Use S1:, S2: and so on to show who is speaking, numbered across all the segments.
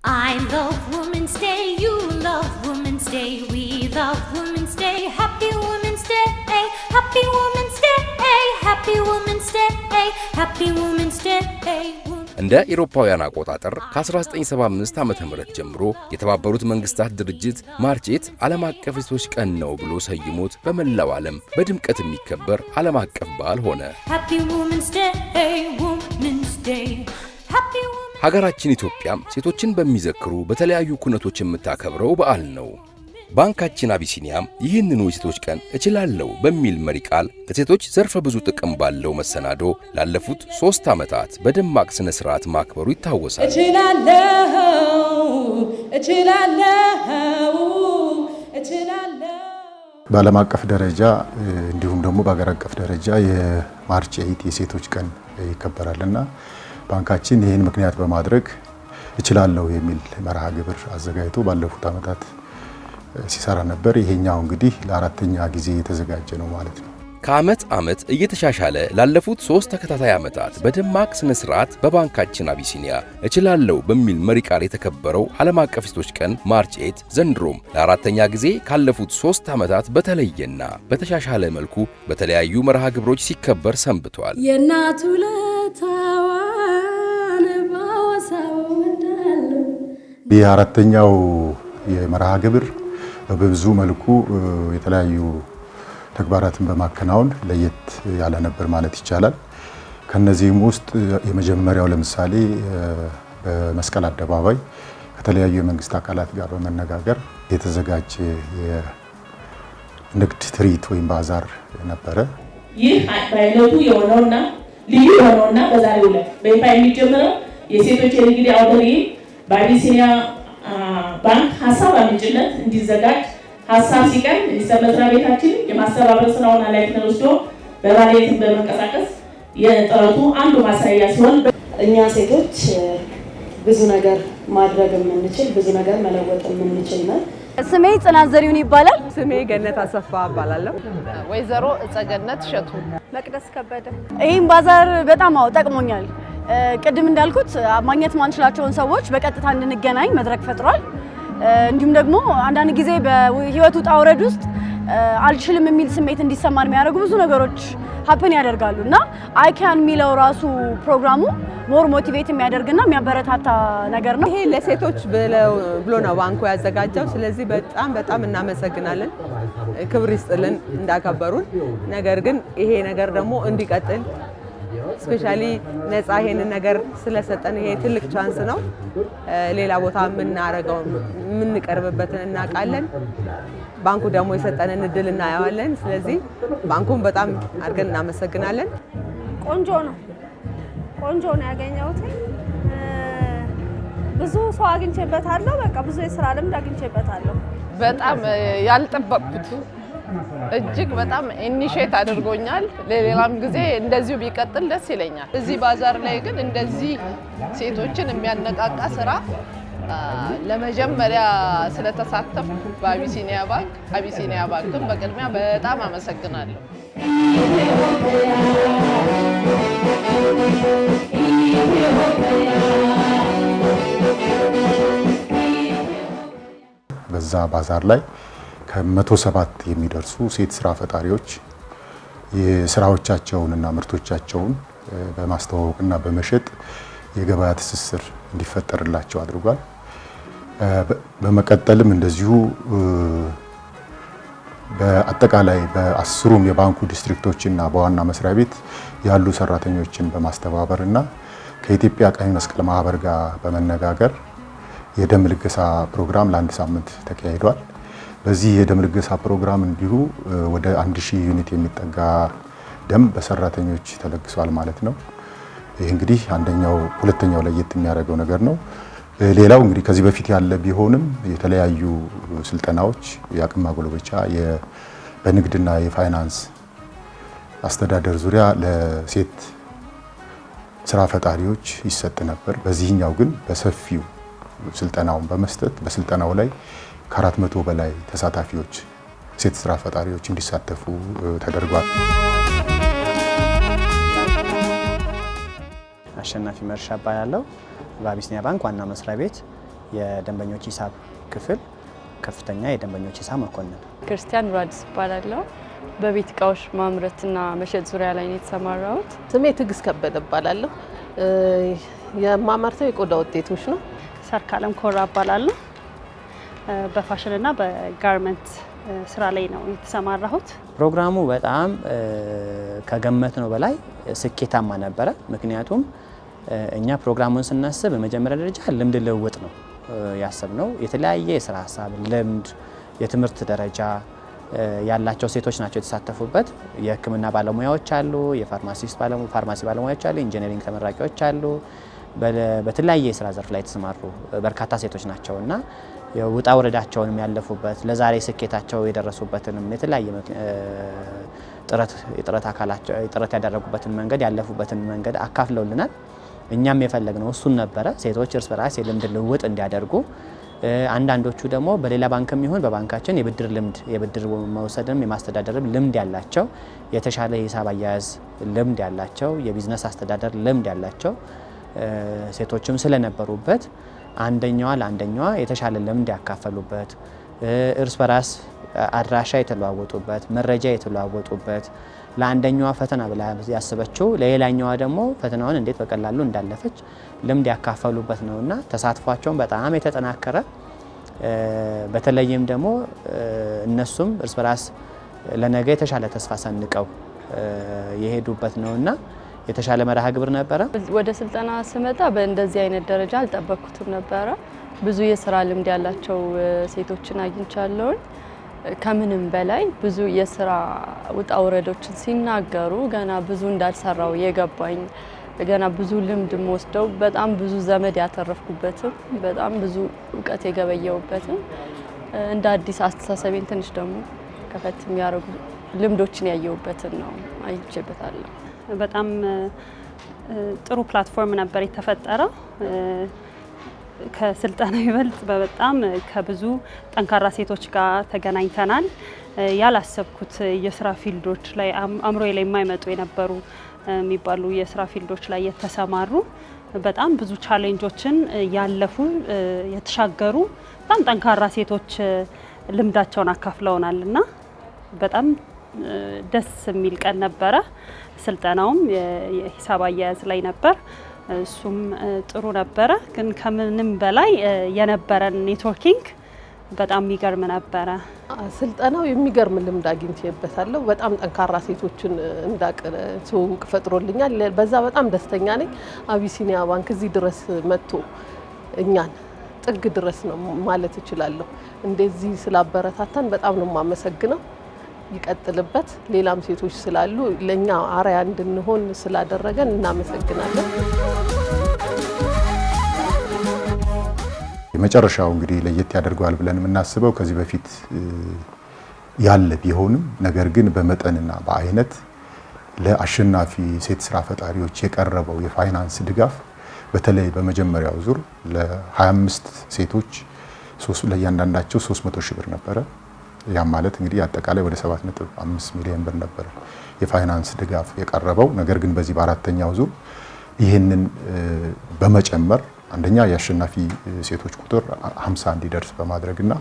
S1: I love Women's Day, you love Women's Day, we love Women's Day, happy Women's Day, happy Women's Day, happy Women's Day, happy Women's Day.
S2: እንደ አውሮፓውያን አቆጣጠር ከ1975 ዓመተ ምህረት ጀምሮ የተባበሩት መንግስታት ድርጅት ማርች 8 ዓለም አቀፍ የሴቶች ቀን ነው ብሎ ሰይሞት በመላው ዓለም በድምቀት የሚከበር ዓለም አቀፍ በዓል ሆነ።
S1: Happy Women's Day, Women's Day, happy Women's Day.
S2: ሀገራችን ኢትዮጵያም ሴቶችን በሚዘክሩ በተለያዩ ኩነቶች የምታከብረው በዓል ነው። ባንካችን አቢሲኒያም ይህንኑ የሴቶች ቀን እችላለሁ በሚል መሪ ቃል ለሴቶች ዘርፈ ብዙ ጥቅም ባለው መሰናዶ ላለፉት 3 ዓመታት በደማቅ ስነ ስርዓት ማክበሩ ይታወሳል።
S3: በዓለም አቀፍ ደረጃ እንዲሁም ደግሞ በአገር አቀፍ ደረጃ የማርች 8 የሴቶች ቀን ይከበራልና ባንካችን ይህን ምክንያት በማድረግ እችላለሁ የሚል መርሃ ግብር አዘጋጅቶ ባለፉት ዓመታት ሲሰራ ነበር። ይሄኛው እንግዲህ ለአራተኛ ጊዜ የተዘጋጀ ነው ማለት ነው።
S2: ከዓመት ዓመት እየተሻሻለ ላለፉት 3 ተከታታይ ዓመታት በደማቅ ስነ ስርዓት በባንካችን አቢሲኒያ እችላለሁ በሚል መሪ ቃል የተከበረው ዓለም አቀፍ ሴቶች ቀን ማርች 8 ዘንድሮም ለአራተኛ ጊዜ ካለፉት 3 ዓመታት በተለየና በተሻሻለ መልኩ በተለያዩ መርሃ ግብሮች ሲከበር ሰንብቷል።
S4: የናቱ ለታዋን ባወሳው እንዳለ
S3: የአራተኛው የመርሃ ግብር በብዙ መልኩ የተለያዩ ተግባራትን በማከናወን ለየት ያለ ነበር ማለት ይቻላል። ከነዚህም ውስጥ የመጀመሪያው ለምሳሌ በመስቀል አደባባይ ከተለያዩ የመንግስት አካላት ጋር በመነጋገር የተዘጋጀ የንግድ ትርኢት ወይም ባዛር ነበረ።
S5: ይህ ባይነቱ የሆነውና ልዩ የሆነውና በዛሬው ዕለት በይፋ የሚጀምረው የሴቶች የንግድ አውደ ርዕይ በአቢሲኒያ ባንክ ሀሳብ አመንጭነት እንዲዘጋጅ ሀሳብ ሲቀርብ ሚኒስቴር መስሪያ ቤታችን የማስተባበር ስራውን ኃላፊነት ወስዶ በባለቤትነት በመንቀሳቀስ የጥረቱ አንዱ ማሳያ ሲሆን
S4: እኛ ሴቶች ብዙ ነገር ማድረግ የምንችል ብዙ ነገር መለወጥ የምንችል ነን።
S6: ስሜ ጽናት ዘሪሁን ይባላል።
S7: ስሜ ገነት አሰፋ እባላለሁ።
S8: ወይዘሮ እጸገነት ሸቱ።
S6: መቅደስ ከበደ። ይሄን ባዛር በጣም ጠቅሞኛል። ቅድም እንዳልኩት ማግኘት ማንችላቸውን ሰዎች በቀጥታ እንድንገናኝ መድረክ ፈጥሯል። እንዲሁም ደግሞ አንዳንድ ጊዜ በህይወቱ ውጣ ውረድ ውስጥ አልችልም የሚል ስሜት እንዲሰማን የሚያደርጉ ብዙ ነገሮች ሀፕን ያደርጋሉ እና አይ ካን የሚለው ራሱ ፕሮግራሙ ሞር ሞቲቬት የሚያደርግና የሚያበረታታ ነገር ነው።
S7: ይሄ ለሴቶች ብሎ ነው ባንኩ ያዘጋጀው። ስለዚህ በጣም እናመሰግናለን። ክብር ይስጥልን እንዳከበሩን። ነገር ግን ይሄ ነገር ደግሞ እንዲቀጥል ስፔሻሊ ነፃ ይሄንን ነገር ስለሰጠን ይሄ ትልቅ ቻንስ ነው። ሌላ ቦታ የምናረገው የምንቀርብበትን እናውቃለን። ባንኩ ደግሞ የሰጠንን እድል እናየዋለን። ስለዚህ ባንኩን በጣም አድርገን እናመሰግናለን።
S6: ቆንጆ ነው ያገኘሁት። ብዙ ሰው አግኝቼበታለሁ። በቃ ብዙ የስራ ልምድ አግኝቼበታለሁ።
S8: በጣም ያልጠበቅኩት እጅግ በጣም ኢኒሼት አድርጎኛል። ለሌላም ጊዜ እንደዚሁ ቢቀጥል ደስ ይለኛል። እዚህ ባዛር ላይ ግን እንደዚህ ሴቶችን የሚያነቃቃ ስራ ለመጀመሪያ ስለተሳተፍኩ በአቢሲኒያ ባንክም በቅድሚያ በጣም አመሰግናለሁ።
S3: በዛ ባዛር ላይ ከ107 የሚደርሱ ሴት ስራ ፈጣሪዎች የስራዎቻቸውንና ምርቶቻቸውን በማስተዋወቅና በመሸጥ የገበያ ትስስር እንዲፈጠርላቸው አድርጓል። በመቀጠልም እንደዚሁ በአጠቃላይ በ10ሩም የባንኩ ዲስትሪክቶችና በዋና መስሪያ ቤት ያሉ ሰራተኞችን በማስተባበርና ከኢትዮጵያ ቀይ መስቀል ማህበር ጋር በመነጋገር የደም ልገሳ ፕሮግራም ለአንድ ሳምንት ተካሂዷል። በዚህ የደም ልገሳ ፕሮግራም እንዲሁ ወደ 1000 ዩኒት የሚጠጋ ደም በሰራተኞች ተለግሷል ማለት ነው። ይህ እንግዲህ ሁለተኛው ለየት የሚያደርገው ነገር ነው። ሌላው እንግዲህ ከዚህ በፊት ያለ ቢሆንም የተለያዩ ስልጠናዎች የአቅም ማጎልበቻ በንግድና የፋይናንስ አስተዳደር ዙሪያ ለሴት ስራ ፈጣሪዎች ይሰጥ ነበር። በዚህኛው ግን በሰፊው ስልጠናውን በመስጠት በስልጠናው ላይ ከ400 በላይ ተሳታፊዎች ሴት ስራ ፈጣሪዎች እንዲሳተፉ ተደርጓል።
S9: አሸናፊ መርሻ እባላለሁ። በአቢሲኒያ ባንክ ዋና መስሪያ ቤት የደንበኞች ሂሳብ ክፍል ከፍተኛ የደንበኞች ሂሳብ መኮንን።
S10: ክርስቲያን ራዲስ እባላለሁ። በቤት እቃዎች ማምረትና መሸጥ ዙሪያ ላይ ነው የተሰማራሁት።
S8: ስሜ ትግስት ከበደ እባላለሁ። የማመርተው የቆዳ ውጤቶች ነው።
S6: ሰርካለም ኮራ እባላለሁ። በፋሽንና በጋርመንት ስራ ላይ ነው የተሰማራሁት።
S9: ፕሮግራሙ በጣም ከገመትነው በላይ ስኬታማ ነበረ። ምክንያቱም እኛ ፕሮግራሙን ስናስብ በመጀመሪያ ደረጃ ልምድ ልውውጥ ነው ያሰብነው። የተለያየ የስራ ሀሳብ፣ ልምድ፣ የትምህርት ደረጃ ያላቸው ሴቶች ናቸው የተሳተፉበት። የሕክምና ባለሙያዎች አሉ፣ ፋርማሲ ባለሙያዎች አሉ፣ ኢንጂነሪንግ ተመራቂዎች አሉ። በተለያየ የስራ ዘርፍ ላይ የተሰማሩ በርካታ ሴቶች ናቸው እና ውጣ ወረዳቸውንም ያለፉበት ለዛሬ ስኬታቸው የደረሱበትንም የተለያየ ጥረት ያደረጉበትን መንገድ ያለፉበትን መንገድ አካፍለውልናል። እኛም የፈለግነው እሱን ነበረ። ሴቶች እርስ በራስ የልምድ ልውውጥ እንዲያደርጉ፣ አንዳንዶቹ ደግሞ በሌላ ባንክም ይሁን በባንካችን የብድር መውሰድም የማስተዳደርም ልምድ ያላቸው፣ የተሻለ የሂሳብ አያያዝ ልምድ ያላቸው፣ የቢዝነስ አስተዳደር ልምድ ያላቸው ሴቶችም ስለነበሩበት አንደኛዋ ለአንደኛዋ የተሻለ ልምድ ያካፈሉበት፣ እርስ በራስ አድራሻ የተለዋወጡበት፣ መረጃ የተለዋወጡበት፣ ለአንደኛዋ ፈተና ብላ ያሰበችው ለሌላኛዋ ደግሞ ፈተናውን እንዴት በቀላሉ እንዳለፈች ልምድ ያካፈሉበት ነውና ተሳትፏቸውን በጣም የተጠናከረ፣ በተለይም ደግሞ እነሱም እርስ በራስ ለነገ የተሻለ ተስፋ ሰንቀው የሄዱበት ነውና የተሻለ መርሃ ግብር ነበረ።
S10: ወደ ስልጠና ስመጣ በእንደዚህ አይነት ደረጃ አልጠበቅኩትም ነበረ። ብዙ የስራ ልምድ ያላቸው ሴቶችን አግኝቻለሁ። ከምንም በላይ ብዙ የስራ ውጣ ውረዶችን ሲናገሩ ገና ብዙ እንዳልሰራው የገባኝ፣ ገና ብዙ ልምድ ወስደው በጣም ብዙ ዘመድ ያተረፍኩበትም፣ በጣም ብዙ እውቀት የገበየውበትም፣ እንደ አዲስ አስተሳሰቤን ትንሽ ደግሞ ከፈት የሚያደርጉ ልምዶችን ያየውበትን ነው አይቼበታለሁ።
S6: በጣም ጥሩ ፕላትፎርም ነበር የተፈጠረው። ከስልጠና ይበልጥ በጣም ከብዙ ጠንካራ ሴቶች ጋር ተገናኝተናል። ያላሰብኩት የስራ ፊልዶች ላይ አእምሮዬ ላይ የማይመጡ የነበሩ የሚባሉ የስራ ፊልዶች ላይ የተሰማሩ በጣም ብዙ ቻሌንጆችን ያለፉ የተሻገሩ በጣም ጠንካራ ሴቶች ልምዳቸውን አካፍለውናል እና በጣም ደስ የሚል ቀን ነበረ። ስልጠናውም የሂሳብ አያያዝ ላይ ነበር። እሱም ጥሩ ነበረ። ግን ከምንም በላይ የነበረን ኔትወርኪንግ በጣም የሚገርም ነበረ።
S8: ስልጠናው የሚገርም ልምድ አግኝቼበታለሁ። በጣም ጠንካራ ሴቶችን እንዳቅ ትውውቅ ፈጥሮልኛል። በዛ በጣም ደስተኛ ነኝ። አቢሲኒያ ባንክ እዚህ ድረስ መጥቶ እኛን ጥግ ድረስ ነው ማለት እችላለሁ። እንደዚህ ስላበረታታን በጣም ነው የማመሰግነው። ይቀጥልበት። ሌላም ሴቶች ስላሉ ለኛ አርአያ እንድንሆን ስላደረገን እናመሰግናለን።
S3: የመጨረሻው እንግዲህ ለየት ያደርገዋል ብለን የምናስበው ከዚህ በፊት ያለ ቢሆንም ነገር ግን በመጠንና በአይነት ለአሸናፊ ሴት ስራ ፈጣሪዎች የቀረበው የፋይናንስ ድጋፍ በተለይ በመጀመሪያው ዙር ለ25 ሴቶች ለእያንዳንዳቸው 300 ሺህ ብር ነበረ። ያም ማለት እንግዲህ አጠቃላይ ወደ 7.5 ሚሊዮን ብር ነበር የፋይናንስ ድጋፍ የቀረበው። ነገር ግን በዚህ በአራተኛው ዙር ይህንን በመጨመር አንደኛ የአሸናፊ ሴቶች ቁጥር 50 እንዲደርስ በማድረግና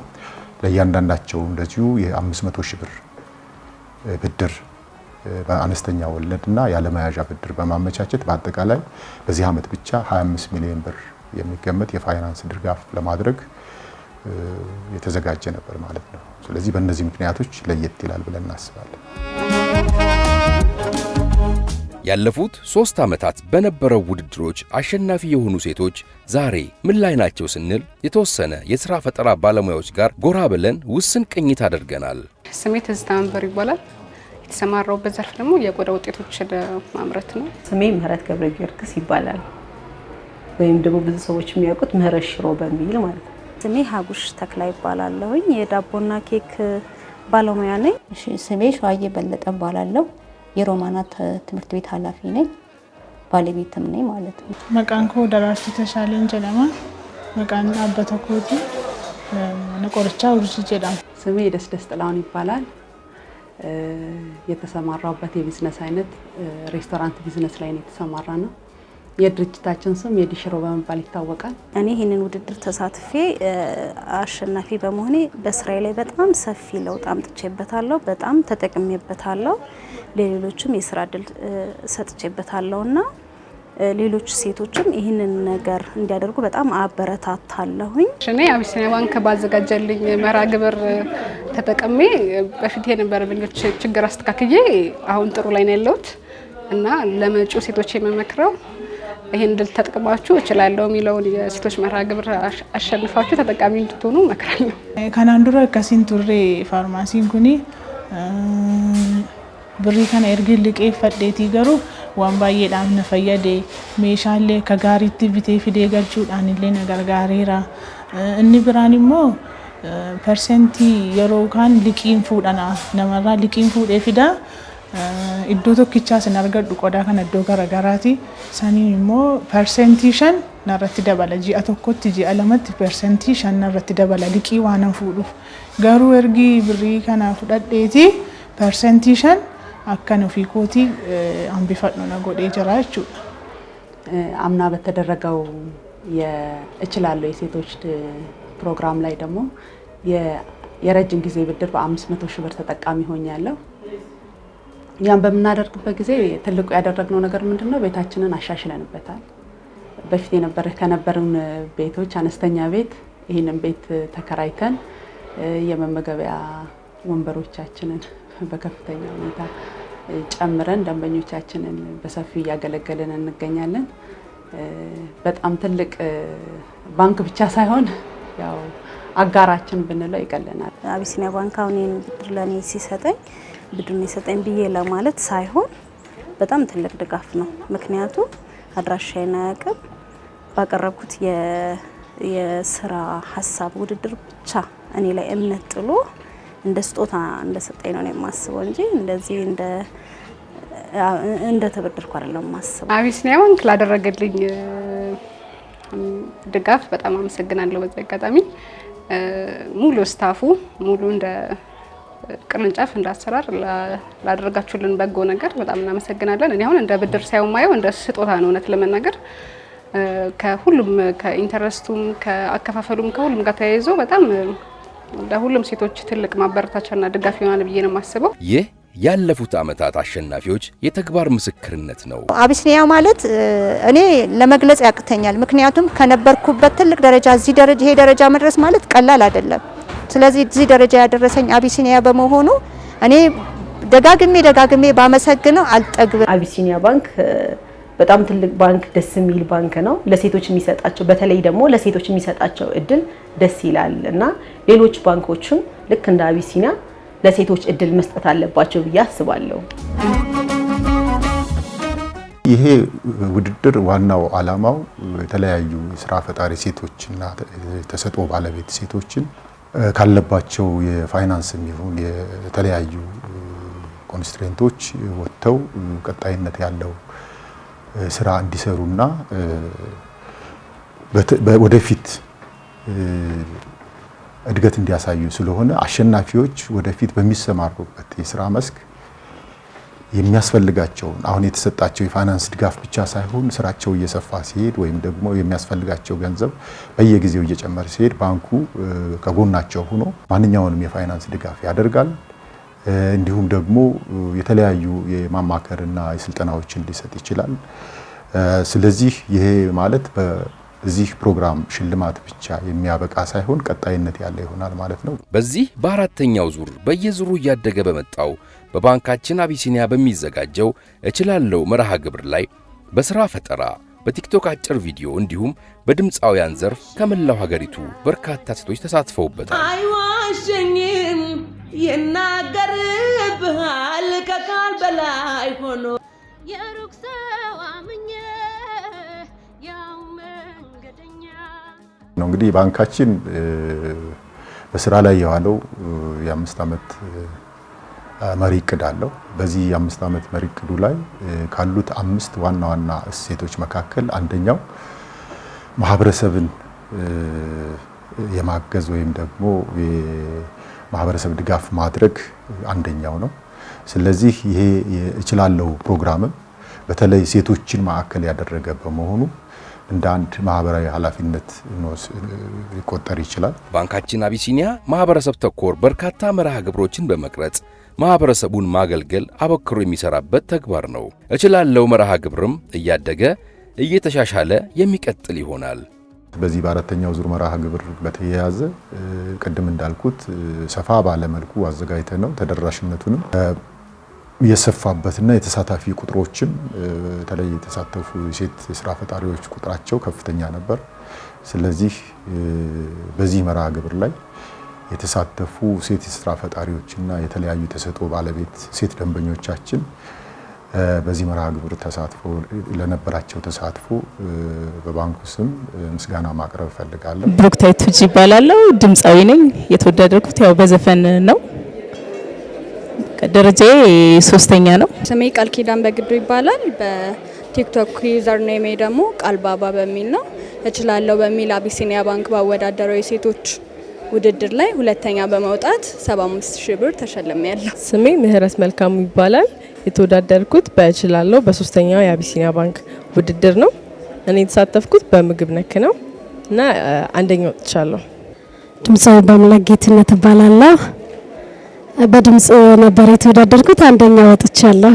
S3: ለእያንዳንዳቸው እንደዚሁ የ500 ሺህ ብር ብድር በአነስተኛ ወለድና ያለመያዣ ብድር በማመቻቸት በአጠቃላይ በዚህ ዓመት ብቻ 25 ሚሊዮን ብር የሚገመት የፋይናንስ ድጋፍ ለማድረግ የተዘጋጀ ነበር ማለት ነው። ስለዚህ በእነዚህ ምክንያቶች ለየት ይላል ብለን እናስባለን።
S2: ያለፉት 3 ዓመታት በነበረው ውድድሮች አሸናፊ የሆኑ ሴቶች ዛሬ ምን ላይ ናቸው ስንል የተወሰነ የሥራ ፈጠራ ባለሙያዎች ጋር ጎራ ብለን ውስን ቅኝት አድርገናል።
S11: ስሜ ትዝታ መንበር ይባላል። የተሰማራሁበት ዘርፍ ደግሞ የቆዳ ውጤቶችን ማምረት ነው።
S12: ስሜ ምህረት ገብረ ጊዮርጊስ ይባላል፣ ወይም ደግሞ ብዙ ሰዎች የሚያውቁት ምህረት ሽሮ በሚል ማለት ነው።
S13: ስሜ ሀጉሽ ተክላ ይባላለሁኝ። የዳቦና ኬክ ባለሙያ ነኝ።
S14: ስሜ ሸዋዬ በለጠ እባላለሁ። የሮማናት ትምህርት ቤት ኃላፊ ነኝ፣ ባለቤትም ነኝ ማለት ነው።
S15: መቃንኮ ደራርቱ ተሻለን ጀለማ መቃን አበተኮጂ ነቆርቻ ውርጅ ጀዳም።
S16: ስሜ ደስደስ ጥላውን ይባላል። የተሰማራበት የቢዝነስ አይነት ሬስቶራንት ቢዝነስ ላይ ነው የተሰማራ ነው። የድርጅታችን ስም የዲሽሮ በመባል ይታወቃል።
S13: እኔ ይህንን ውድድር ተሳትፌ አሸናፊ በመሆኔ በስራዬ ላይ በጣም ሰፊ ለውጥ አምጥቼበታለሁ። በጣም ተጠቅሜበታለሁ። ለሌሎችም የስራ እድል ሰጥቼበታለሁና ሌሎች ሴቶችም ይህንን ነገር እንዲያደርጉ በጣም አበረታታለሁኝ።
S11: እኔ አቢሲኒያ ባንክ ባዘጋጀልኝ መርሃ ግብር ተጠቅሜ በፊት የነበረብኝ ችግር አስተካክዬ አሁን ጥሩ ላይ ነው ያለሁት እና ለመጪው ሴቶች የምመክረው ይሄን ድል ተጠቅማችሁ እችላለሁ የሚለውን የሴቶች መርሃ ግብር አሸንፋችሁ ተጠቃሚ እንድትሆኑ እመክራለሁ።
S15: ከናን ዱራ ከሲን ቱሬ ፋርማሲን ኩኒ ብሪ ከነ ኤርጊ ልቄ ፈዴቲ ገሩ ዋን ባየዳም ነፈየደ ሜሻሌ ከጋሪቲ ቢቴ ፊዴ ገልቹዳን ኢሌ ነገርጋሪራ እኒ ብራኒሞ ፐርሰንቲ የሮ ካን ሊቂን ፉዳና ነመራ ሊቂን ፉዴ ፊዳ iddoo tokkichaas hin argadhu qodaa kana iddoo garagaraati saniin immoo persentii 5 narratti dabala ji'a tokkotti ji'a lamatti persentii 5 narratti dabala liqii waan fuudhuuf garuu ergi birrii kana fudhadheeti persentii 5 akkan ofii kootii hambifadhu na godhee jira jechuudha.
S16: አምና በተደረገው የእችላለሁ የሴቶች ፕሮግራም ላይ ደግሞ የረጅም ጊዜ ብድር በ500 ሺህ ብር ተጠቃሚ ሆኛለሁ። ያን በመናደርግበት ጊዜ ትልቁ ያደረግነው ነገር ምንድነው? ቤታችንን አሻሽለንበታል። በፊት ከነበሩን ቤቶች አነስተኛ ቤት ይሄንን ቤት ተከራይተን የመመገቢያ ወንበሮቻችንን በከፍተኛ ሁኔታ ጨምረን ደንበኞቻችንን በሰፊው እያገለገልን እንገኛለን። በጣም ትልቅ ባንክ ብቻ ሳይሆን ያው አጋራችን ብንለው ይቀለናል።
S13: አቢሲኒያ ባንክ አሁን ብድር ለኔ ሲሰጠኝ ብድሩን የሰጠኝ ብዬ ለማለት ሳይሆን በጣም ትልቅ ድጋፍ ነው። ምክንያቱም አድራሻዬን አያውቅም። ባቀረብኩት የስራ ሀሳብ ውድድር ብቻ እኔ ላይ እምነት ጥሎ እንደ ስጦታ እንደሰጠኝ ነው የማስበው እንጂ እንደዚህ እንደ ተበደርኩ አይደለም የማስበው።
S11: አቢሲኒያ ባንክ ላደረገልኝ ድጋፍ በጣም አመሰግናለሁ። በዚህ አጋጣሚ ሙሉ ስታፉ ሙሉ እንደ ቅርንጫፍ እንዳሰራር ላደረጋችሁልን በጎ ነገር በጣም እናመሰግናለን። እኔ አሁን እንደ ብድር ሳይሆን ማየው እንደ ስጦታ ነው እውነት ለመናገር ከሁሉም ከኢንተረስቱም ከአከፋፈሉም ከሁሉም ጋር ተያይዞ በጣም ለሁሉም ሴቶች ትልቅ ማበረታቻና ድጋፍ ይሆናል ብዬ ነው የማስበው።
S2: ይህ ያለፉት ዓመታት አሸናፊዎች የተግባር ምስክርነት ነው።
S17: አቢሲኒያ ማለት እኔ ለመግለጽ ያቅተኛል። ምክንያቱም ከነበርኩበት ትልቅ ደረጃ እዚህ ደረጃ ይሄ ደረጃ መድረስ ማለት ቀላል አይደለም። ስለዚህ እዚህ ደረጃ ያደረሰኝ አቢሲኒያ በመሆኑ እኔ ደጋግሜ ባመሰግነው አልጠግብም።
S12: አቢሲኒያ ባንክ በጣም ትልቅ ባንክ፣ ደስ የሚል ባንክ ነው። ለሴቶች የሚሰጣቸው በተለይ ደግሞ ለሴቶች የሚሰጣቸው እድል ደስ ይላል እና ሌሎች ባንኮችም ልክ እንደ አቢሲኒያ ለሴቶች እድል መስጠት አለባቸው ብዬ አስባለሁ።
S3: ይሄ ውድድር ዋናው ዓላማው የተለያዩ ስራ ፈጣሪ ሴቶችና ተሰጥኦ ባለቤት ሴቶችን ካለባቸው የፋይናንስም ይሁን የተለያዩ ኮንስትሬንቶች ወጥተው ቀጣይነት ያለው ስራ እንዲሰሩና ወደፊት እድገት እንዲያሳዩ ስለሆነ አሸናፊዎች ወደፊት በሚሰማሩበት የስራ መስክ የሚያስፈልጋቸውን አሁን የተሰጣቸው የፋይናንስ ድጋፍ ብቻ ሳይሆን ስራቸው እየሰፋ ሲሄድ ወይም ደግሞ የሚያስፈልጋቸው ገንዘብ በየጊዜው እየጨመረ ሲሄድ ባንኩ ከጎናቸው ሆኖ ማንኛውንም የፋይናንስ ድጋፍ ያደርጋል። እንዲሁም ደግሞ የተለያዩ የማማከርና የስልጠናዎችን ሊሰጥ ይችላል። ስለዚህ ይሄ ማለት በዚህ ፕሮግራም ሽልማት ብቻ የሚያበቃ ሳይሆን ቀጣይነት ያለ ይሆናል ማለት ነው።
S2: በዚህ በአራተኛው ዙር በየዙሩ እያደገ በመጣው በባንካችን አቢሲኒያ በሚዘጋጀው እችላለሁ መርሃ ግብር ላይ በስራ ፈጠራ፣ በቲክቶክ አጭር ቪዲዮ እንዲሁም በድምፃውያን ዘርፍ ከመላው ሀገሪቱ በርካታ ሴቶች ተሳትፈውበታል።
S18: አይዋሸኝም ይናገርብሃል ከቃል በላይ ሆኖ የሩቅ ሰው አምኜ ያው መንገደኛ
S3: ነው። እንግዲህ ባንካችን በስራ ላይ የዋለው የ5 ዓመት መሪ እቅድ አለው። በዚህ የ5 ዓመት መሪ እቅዱ ላይ ካሉት 5 ዋና ዋና እሴቶች መካከል አንደኛው ማህበረሰብን የማገዝ ወይም ደግሞ የማህበረሰብ ድጋፍ ማድረግ አንደኛው ነው። ስለዚህ ይሄ እችላለሁ ፕሮግራም በተለይ ሴቶችን ማዕከል ያደረገ በመሆኑ እንደ አንድ ማህበራዊ ኃላፊነት ሊቆጠር ይችላል።
S2: ባንካችን አቢሲኒያ ማህበረሰብ ተኮር በርካታ መርሃ ግብሮችን በመቅረጽ ማህበረሰቡን ማገልገል አበክሮ የሚሰራበት ተግባር ነው። እችላለሁ መርሃ ግብርም እያደገ እየተሻሻለ የሚቀጥል ይሆናል።
S3: በዚህ በአራተኛው ዙር መርሃ ግብር በተያያዘ ቅድም እንዳልኩት ሰፋ ባለ መልኩ አዘጋጅተነው ተደራሽነቱንም የሰፋበትና የተሳታፊ ቁጥሮችም በተለይ የተሳተፉ የሴት የስራ ፈጣሪዎች ቁጥራቸው ከፍተኛ ነበር። ስለዚህ በዚህ መርሃ ግብር ላይ የተሳተፉ ሴት የስራ ፈጣሪዎችና የተለያዩ ተሰጥኦ ባለቤት ሴት ደንበኞቻችን በዚህ መርሃ ግብር ተሳትፎ ለነበራቸው ተሳትፎ በባንኩ ስም ምስጋና ማቅረብ ፈልጋለሁ።
S19: ብሩክታይት ቱጂ ይባላለሁ። ድምፃዊ ነኝ። የተወዳደርኩት ያው በዘፈን ነው። ደረጃዬ 3ኛ ነው።
S20: ስሜ ቃል ኪዳን በግዱ ይባላል። በቲክቶክ ዩዘር ኔሜ ደግሞ ቃል ባባ በሚል ነው። እችላለሁ በሚል አቢሲኒያ ባንክ ባወዳደረው የሴቶች ውድድር ላይ 2ኛ በመውጣት 75000 ብር ተሸልሜያለሁ።
S21: ስሜ ምህረት መልካሙ ይባላል። የተወዳደርኩት በእችላለሁ በ3ኛው የአቢሲኒያ ባንክ ውድድር ነው። እኔ የተሳተፍኩት በምግብ ነክ ነው እና 1ኛ ወጥቻለሁ።
S22: ድምፃዊ በአምላክ ጌትነት እባላለሁ። በድምጽ ነበር የተወዳደርኩት 1ኛ ወጥቻለሁ።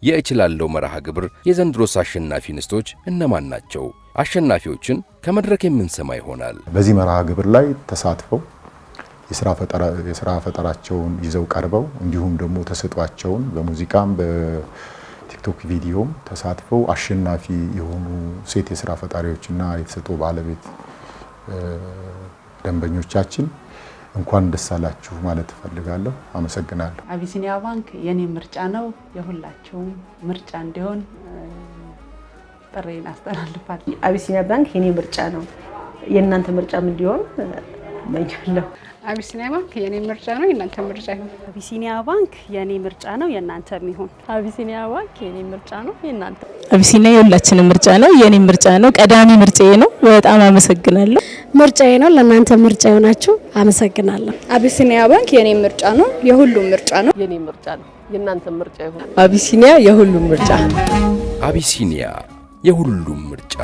S2: የእችላለሁ መርሃ ግብር የዘንድሮስ አሸናፊ እንስቶች እነማን ናቸው? አሸናፊዎችን ከመድረክ የምንሰማ ይሆናል።
S3: በዚህ መርሃ ግብር ላይ ተሳትፈው የስራ ፈጠራቸውን ይዘው ቀርበው እንዲሁም ደግሞ ተሰጧቸውን በሙዚቃም በቲክቶክ ቪዲዮም ተሳትፈው አሸናፊ የሆኑ ሴት የስራ ፈጣሪዎችና የተሰጥኦ ባለቤት ደንበኞቻችን እንኳን ደስ አላችሁ ማለት እፈልጋለሁ። አመሰግናለሁ።
S16: አቢሲኒያ ባንክ የኔ ምርጫ ነው። የሁላችሁም ምርጫ እንዲሆን ጥሬን አስተላልፋለሁ።
S12: አቢሲኒያ ባንክ የኔ ምርጫ ነው። የእናንተ ምርጫም እንዲሆን እመኛለሁ።
S11: አቢሲኒያ ባንክ የኔ ምርጫ ነው፣ የእናንተ ምርጫ ይሁን።
S6: አቢሲኒያ ባንክ የኔ ምርጫ ነው፣ የእናንተም ይሁን።
S10: አቢሲኒያ ባንክ የኔ ምርጫ ነው፣ የእናንተ።
S19: አቢሲኒያ የሁላችንም ምርጫ ነው፣ የኔ ምርጫ ነው፣ ቀዳሚ ምርጫዬ ነው። በጣም አመሰግናለሁ።
S22: ምርጫዬ ነው፣ ለእናንተ ምርጫ ይሆናችሁ። አመሰግናለሁ።
S20: አቢሲኒያ ባንክ የኔ ምርጫ ነው፣ የሁሉም ምርጫ ነው።
S8: የኔ ምርጫ ነው፣ የእናንተ ምርጫ ይሁን።
S21: አቢሲኒያ የሁሉም ምርጫ።
S2: አቢሲኒያ የሁሉም ምርጫ